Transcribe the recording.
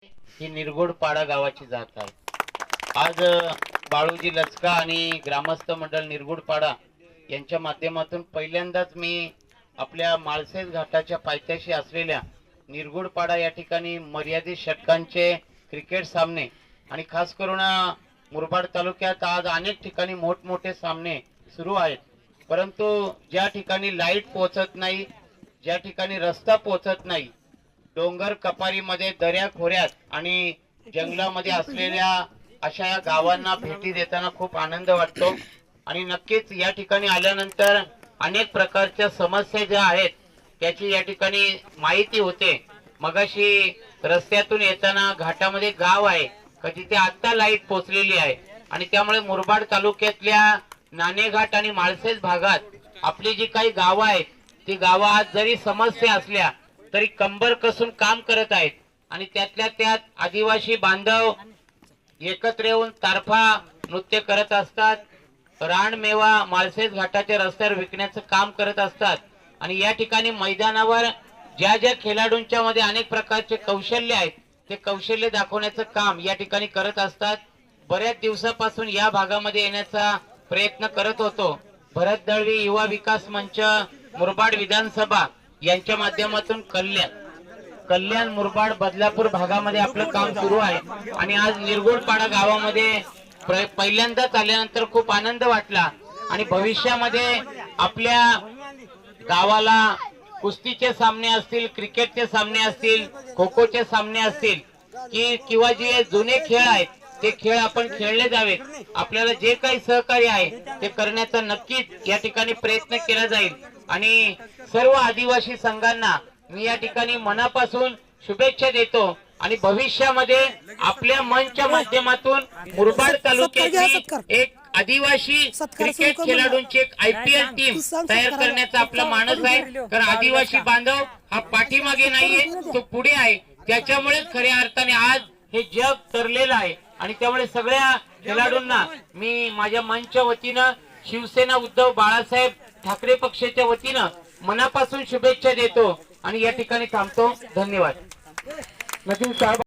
ही निरगुडपाडा गावाची जात आहे। आज बाळूजी लचका आणि ग्रामस्थ मंडळ निरगुडपाडा यांच्या माध्यमातून पहिल्यांदाच मी आपल्या माळसेज घाटाच्या पायथ्याशी असलेल्या निरगुडपाडा या ठिकाणी मर्यादित षटकांचे क्रिकेट सामने आणि खास करून मुरबाड तालुक्यात आज अनेक ठिकाणी मोठमोठे सामने सुरू आहेत। परंतु ज्या ठिकाणी लाईट पोहोचत नाही, ज्या ठिकाणी रस्ता पोहोचत नाही, डोंगर कपारीमध्ये दऱ्या खोऱ्यात आणि जंगलामध्ये असलेल्या अशा या गावांना भेटी देताना खूप आनंद वाटतो। आणि नक्कीच या ठिकाणी आल्यानंतर अनेक प्रकारच्या समस्या ज्या आहेत त्याची या ठिकाणी माहिती होते। मगाशी रस्त्यातून येताना घाटामध्ये गाव आहे का तिथे आता लाईट पोहोचलेली आहे आणि त्यामुळे मुरबाड तालुक्यातल्या नाणेघाट आणि माळसेज भागात आपली जी काही गावं आहेत ती गावं आज जरी समस्या असल्या तरी कंबर कसून काम करत आहेत आणि त्यातल्या त्यात आदिवासी बांधव एकत्र येऊन तारफा नृत्य करत असतात, रानमेवा माळसेज घाटाच्या रस्त्यावर विकण्याचं काम करत असतात। आणि या ठिकाणी मैदानावर ज्या ज्या खेळाडूंच्या मध्ये अनेक प्रकारचे कौशल्य आहेत ते कौशल्य दाखवण्याचं काम या ठिकाणी करत असतात। बऱ्याच दिवसापासून या भागामध्ये येण्याचा प्रयत्न करत होतो। भरत दळवी युवा विकास मंच मुरबाड विधानसभा यांच्या माध्यमातून कल्याण मुरबाड बदलापूर भागामध्ये आपलं काम सुरू आहे आणि आज निरगुडपाडा गावामध्ये पहिल्यांदाच आल्यानंतर खूप आनंद वाटला। आणि भविष्यामध्ये आपल्या गावाला कुस्तीचे सामने असतील, क्रिकेटचे सामने असतील, खो खोचे सामने असतील किंवा जे जुने खेळ आहेत ते खेळ आपण खेळले जावेत। आपल्याला जे काही सहकार्य आहे ते करण्याचा नक्कीच या ठिकाणी प्रयत्न केला जाईल। आणि सर्व आदिवासी संघांना मी या ठिकाणी मनापासून शुभेच्छा देतो आणि भविष्यामध्ये आपल्या मंचच्या माध्यमातून मुरबाड तालुक्याची एक आदिवासी क्रिकेट खेळाडूंची एक IPL टीम तयार करण्याचा आपला मानस आहे। कारण आदिवासी बांधव हा पाठीमागे नाहीये, तो पुढे आहे। त्याच्यामुळे खऱ्या अर्थाने आज हे जग तरलेलं आहे आणि त्यामुळे सगळ्या खेळाडूंना मी माझ्या मंचच्या वतीनं शिवसेना उद्धव बाळासाहेब ठाकरे पक्षाच्या वतीनं मनापासून शुभेच्छा देतो आणि या ठिकाणी थांबतो। धन्यवाद।